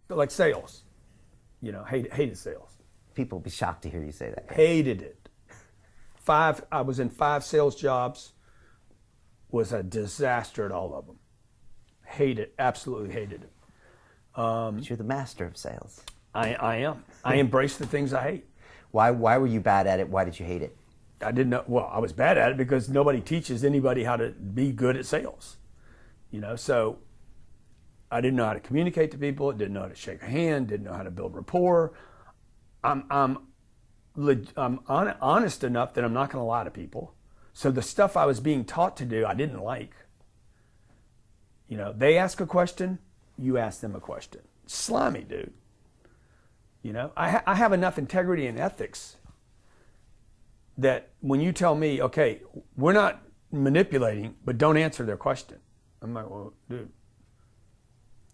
like sales. You know, hated sales. People will be shocked to hear you say that. Hated it. I was in 5 sales jobs. Was a disaster at all of them. Hated, absolutely hated it. But you're the master of sales. I am. I embrace the things I hate. Why were you bad at it? Why did you hate it? I didn't know. Well, I was bad at it because nobody teaches anybody how to be good at sales. You know, so I didn't know how to communicate to people. Didn't know how to shake a hand. Didn't know how to build rapport. I'm honest enough that I'm not going to lie to people. So the stuff I was being taught to do, I didn't like. You know, they ask a question, you ask them a question. Slimy, dude. You know, I have enough integrity and ethics that when you tell me, okay, we're not manipulating, but don't answer their question. I'm like, well, dude,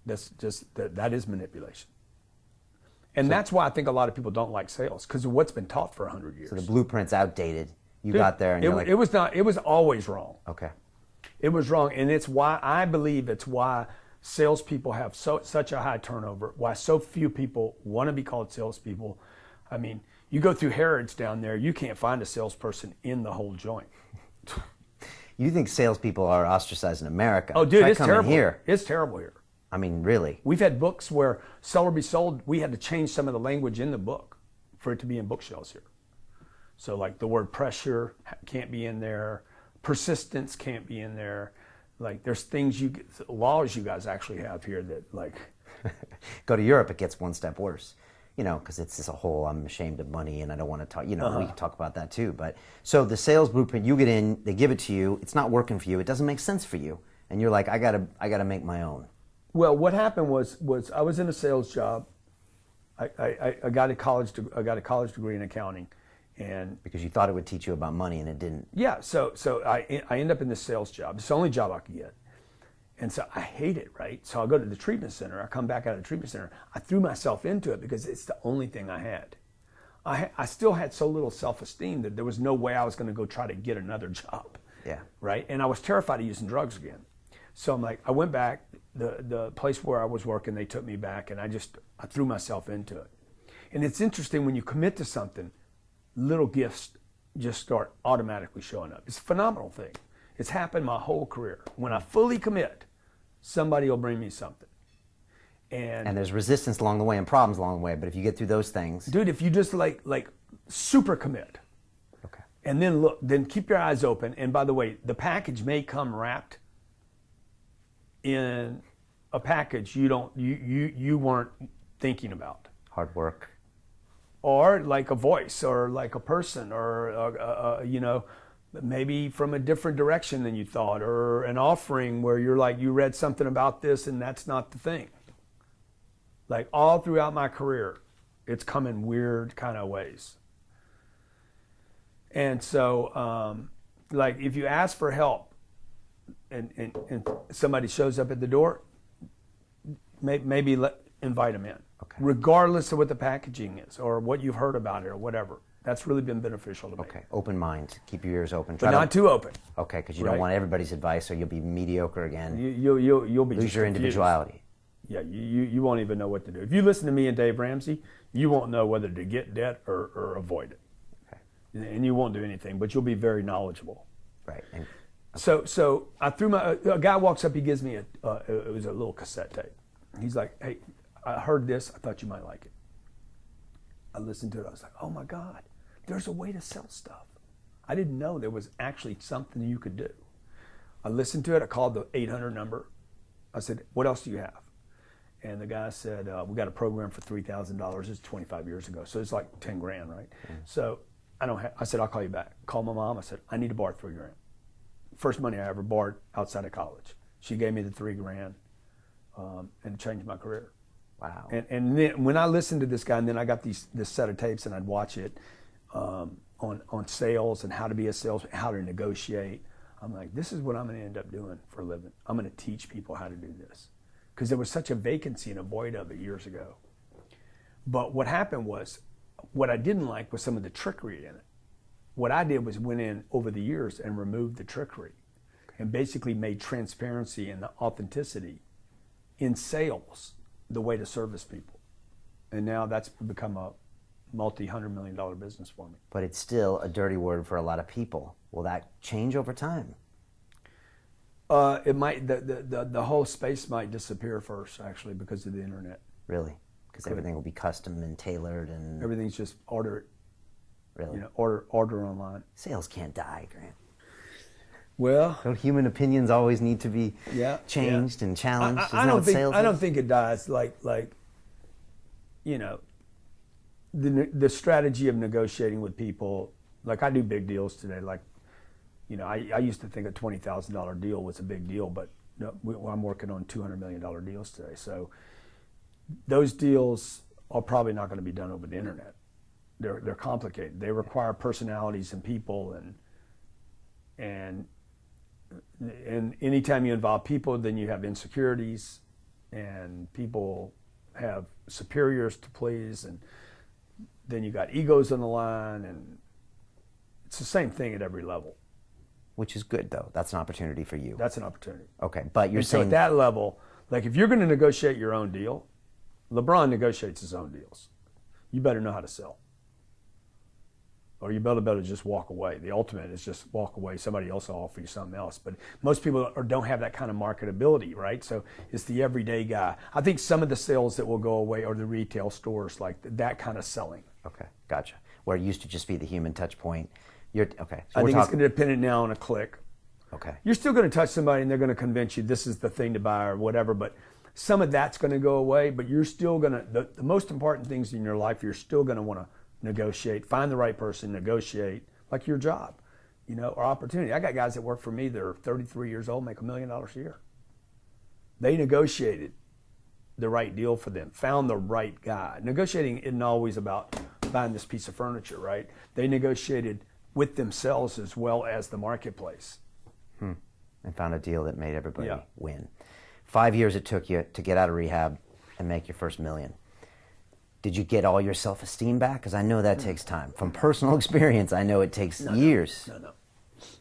that's just, that is manipulation. And that's why I think a lot of people don't like sales, because of what's been taught for 100 years. So the blueprint's outdated. You Dude, got there and you're like... It was always wrong. Okay. It was wrong, and it's why, I believe it's why salespeople have such a high turnover, why so few people want to be called salespeople. I mean, you go through Harrods down there, you can't find a salesperson in the whole joint. You think salespeople are ostracized in America? Oh, dude, Try it's coming terrible. Here. It's terrible here. I mean, really. We've had books where Sell or Be Sold, we had to change some of the language in the book for it to be in bookshelves here. So like the word pressure can't be in there, persistence can't be in there. Like there's things laws you guys actually have here that like. Go to Europe, it gets one step worse. You know, because it's this whole I'm ashamed of money and I don't want to talk, you know, we can talk about that too. But so the sales blueprint, you get in, they give it to you, it's not working for you, it doesn't make sense for you. And you're like, I gotta make my own. Well, what happened was I was in a sales job. I got a college degree in accounting, and because you thought it would teach you about money and it didn't. Yeah, so I end up in this sales job. It's the only job I could get, and so I hate it. Right, so I go to the treatment center. I come back out of the treatment center. I threw myself into it because it's the only thing I had. I still had so little self-esteem that there was no way I was going to go try to get another job. Yeah. Right, and I was terrified of using drugs again. So I'm like, I went back. The place where I was working, they took me back, and I threw myself into it. And it's interesting when you commit to something, little gifts just start automatically showing up. It's a phenomenal thing. It's happened my whole career. When I fully commit, somebody will bring me something. And there's resistance along the way and problems along the way, but if you get through those things. Dude, if you just like super commit. Okay. And then look, then keep your eyes open. And by the way, the package may come wrapped in a package you weren't thinking about. Hard work. Or like a voice, or like a person, or you know, maybe from a different direction than you thought, or an offering where you're like, you read something about this and that's not the thing. Like all throughout my career, it's come in weird kind of ways. And so, like if you ask for help, and somebody shows up at the door, maybe invite them in. Okay. Regardless of what the packaging is or what you've heard about it or whatever. That's really been beneficial to me. Okay, open mind. Keep your ears open. But not too open. Okay, because you don't want everybody's advice or you'll be mediocre again. You'll be lose your individuality. Yeah, you won't even know what to do. If you listen to me and Dave Ramsey, you won't know whether to get debt or avoid it. Okay. And you won't do anything, but you'll be very knowledgeable. Right. And, So I threw a guy walks up, he gives me it was a little cassette tape. He's like, hey, I heard this, I thought you might like it. I listened to it, I was like, oh my God, there's a way to sell stuff. I didn't know there was actually something you could do. I listened to it, I called the 800 number. I said, what else do you have? And the guy said, we got a program for $3,000, it's 25 years ago, so it's like 10 grand, right? Mm. So I said, I'll call you back. Called my mom, I said, I need to borrow $3 grand. First money I ever borrowed outside of college. She gave me the $3 grand, and it changed my career. Wow. And then when I listened to this guy, and then I got this set of tapes, and I'd watch it on sales and how to be a salesman, how to negotiate. I'm like, this is what I'm going to end up doing for a living. I'm going to teach people how to do this, because there was such a vacancy and a void of it years ago. But what happened was, what I didn't like was some of the trickery in it. What I did was went in over the years and removed the trickery and basically made transparency and the authenticity in sales the way to service people. And now that's become a multi-$100 million business for me. But it's still a dirty word for a lot of people. Will that change over time? It might. The whole space might disappear first, actually, because of the internet. Really? Because everything will be custom and tailored and... Everything's just order it. Really? You know, order online. Sales can't die, Grant. Well, don't human opinions always need to be changed and challenged? I don't think it dies. Like you know, the strategy of negotiating with people. Like I do big deals today. Like, you know, I used to think a $20,000 deal was a big deal, but I'm working on $200 million deals today. So those deals are probably not going to be done over the internet. They're complicated. They require personalities and people, and anytime you involve people, then you have insecurities, and people have superiors to please, and then you got egos on the line, and it's the same thing at every level. Which is good, though. That's an opportunity for you. That's an opportunity. Okay, but you're saying... So at that level, like if you're going to negotiate your own deal, LeBron negotiates his own deals. You better know how to sell. Or you better just walk away. The ultimate is just walk away. Somebody else will offer you something else. But most people don't have that kind of marketability, right? So it's the everyday guy. I think some of the sales that will go away are the retail stores, like that kind of selling. Okay, gotcha. Where it used to just be the human touch point. Okay. So I think it's going to depend now on a click. Okay. You're still going to touch somebody and they're going to convince you this is the thing to buy or whatever, but some of that's going to go away, but you're still going to, the most important things in your life, you're still going to want to negotiate, find the right person, negotiate, like your job, you know, or opportunity. I got guys that work for me that are 33 years old, make $1 million a year. They negotiated the right deal for them, found the right guy. Negotiating isn't always about buying this piece of furniture, right? They negotiated with themselves as well as the marketplace. And found a deal that made everybody win. 5 years it took you to get out of rehab and make your first $1 million. Did you get all your self-esteem back? Because I know that takes time. From personal experience, I know it takes years. No.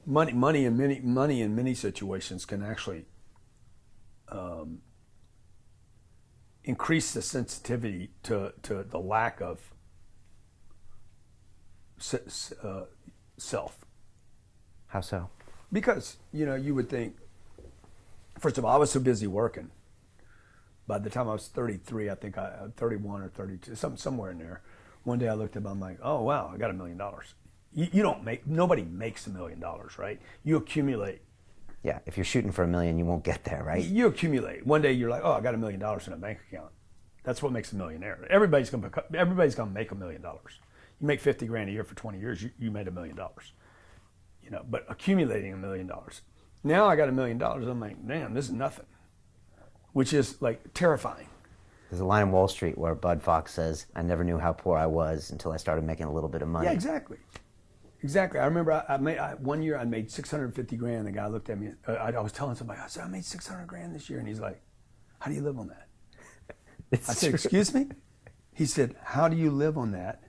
Money in many situations can actually increase the sensitivity to the lack of self. How so? Because, you know, you would think, first of all, I was so busy working. By the time I was 33, I think 31 or 32, somewhere in there. One day I looked up, I'm like, oh wow, I got $1 million. Nobody makes $1 million, right? You accumulate. Yeah, if you're shooting for $1 million, you won't get there, right? You accumulate. One day you're like, oh, I got $1 million in a bank account. That's what makes a millionaire. Everybody's gonna make $1 million. You make 50 grand a year for 20 years, you made $1 million. You know, but accumulating $1 million. Now I got $1 million. I'm like, damn, this is nothing. Which is like terrifying. There's a line in Wall Street where Bud Fox says, I never knew how poor I was until I started making a little bit of money. Yeah, exactly. Exactly. I remember one year I made 650 grand. The guy looked at me. I was telling somebody, I said, I made 600 grand this year. And he's like, how do you live on that? I said, excuse me? He said, how do you live on that?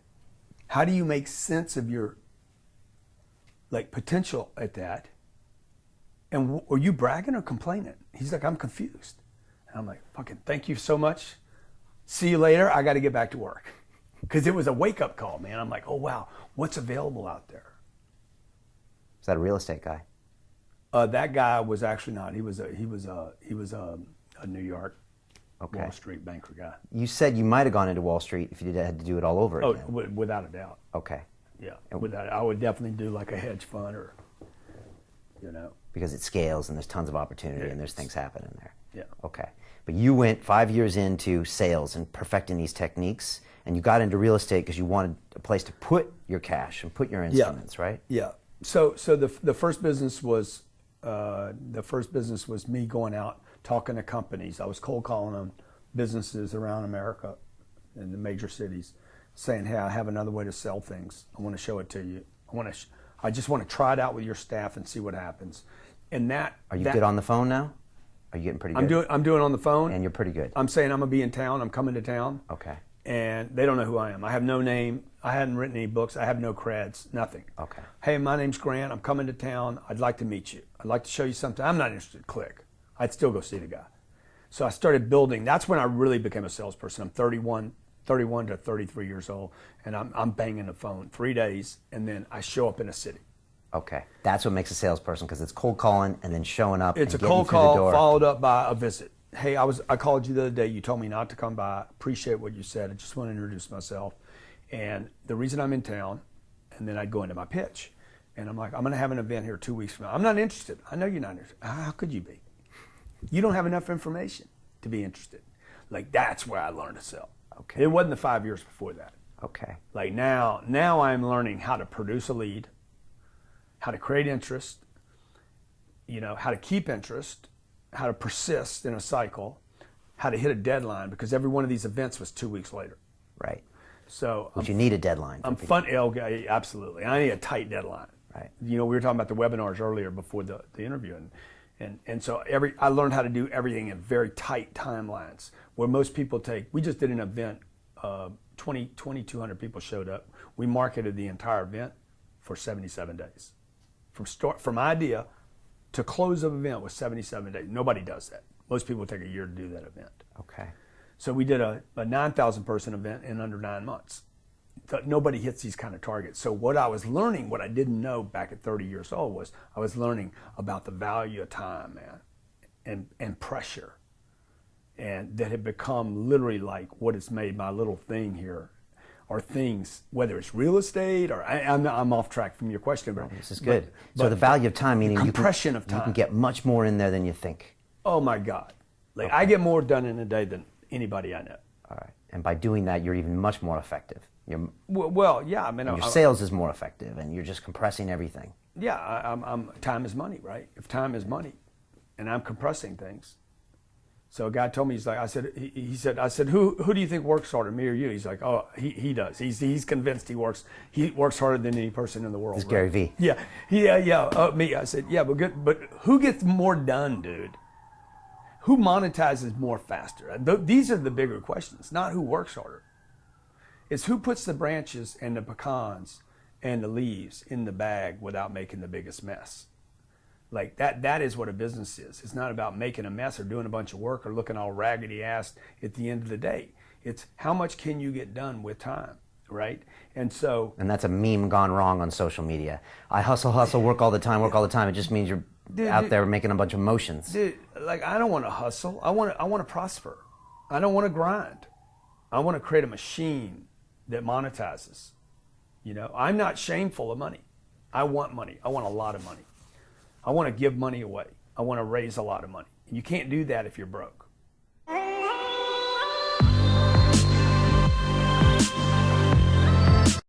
How do you make sense of your potential at that? And are you bragging or complaining? He's like, I'm confused. And I'm like, fucking thank you so much. See you later. I got to get back to work. Because it was a wake-up call, man. I'm like, oh, wow, what's available out there? Is that a real estate guy? That guy was actually not. He was a New York Wall Street banker guy. You said you might have gone into Wall Street if you had to do it all over again. Oh, without a doubt. Okay. Yeah, I would definitely do like a hedge fund or, you know. Because it scales and there's tons of opportunity and there's things happening there. Yeah. Okay. But you went 5 years into sales and perfecting these techniques, and you got into real estate because you wanted a place to put your cash and put your instruments, right? Yeah. So the first business was me going out talking to companies. I was cold calling them, businesses around America in the major cities, saying, hey, I have another way to sell things. I want to show it to you. I just want to try it out with your staff and see what happens. And that. Are you good on the phone now? Are you getting pretty good? I'm doing on the phone. And you're pretty good. I'm saying I'm gonna be in town. I'm coming to town. Okay. And they don't know who I am. I have no name. I hadn't written any books. I have no creds. Nothing. Okay. Hey, my name's Grant. I'm coming to town. I'd like to meet you. I'd like to show you something. I'm not interested. Click. I'd still go see the guy. So I started building. That's when I really became a salesperson. I'm 31 to 33 years old, and I'm banging the phone 3 days, and then I show up in a city. Okay, that's what makes a salesperson, because it's cold calling and then showing up. It's and a getting cold through the call door. followed up by a visit. Hey, I called you the other day. You told me not to come by. Appreciate what you said. I just want to introduce myself, and the reason I'm in town. And then I'd go into my pitch, and I'm like, I'm going to have an event here 2 weeks from now. I'm not interested. I know you're not interested. How could you be? You don't have enough information to be interested. Like, that's where I learned to sell. Okay. It wasn't the 5 years before that. Okay. Like now I'm learning how to produce a lead, how to create interest, how to keep interest, how to persist in a cycle, how to hit a deadline, because every one of these events was 2 weeks later. Right. So But you need a deadline. Absolutely. I need a tight deadline. Right. We were talking about the webinars earlier before the interview, and so I learned how to do everything in very tight timelines. Where most people we just did an event, 2,200 people showed up. We marketed the entire event for 77 days, from idea to close of event was 77 days. Nobody does that. Most people take a year to do that event. Okay. So we did a 9,000 person event in under 9 months. Nobody hits these kind of targets. So what I was learning, what I didn't know back at 30 years old, was I was learning about the value of time, man, and pressure. And that had become literally like what has made my little thing here, or things, whether it's real estate or I'm off track from your question. But this is good. So the value of time, meaning compression of time. You can get much more in there than you think. Oh my God. Like I get more done in a day than anybody I know. All right. And by doing that, you're even much more effective. Well, yeah. I mean, your sales is more effective, and you're just compressing everything. Yeah, time is money, right? If time is money, and I'm compressing things. So a guy told me, I said, who do you think works harder, me or you? He's like, oh, he does. He's convinced he works harder than any person in the world. It's Gary V. Yeah. Me. I said, yeah, but who gets more done, dude? Who monetizes more faster? These are the bigger questions, not who works harder. It's who puts the branches and the pecans and the leaves in the bag without making the biggest mess. Like that is what a business is. It's not about making a mess or doing a bunch of work or looking all raggedy ass at the end of the day. It's how much can you get done with time, right? And that's a meme gone wrong on social media. I hustle, work all the time. It just means you're out there making a bunch of motions. Dude, like I don't want to hustle. I want to prosper. I don't want to grind. I want to create a machine that monetizes. I'm not shameful of money. I want money. I want a lot of money. I want to give money away. I want to raise a lot of money. You can't do that if you're broke.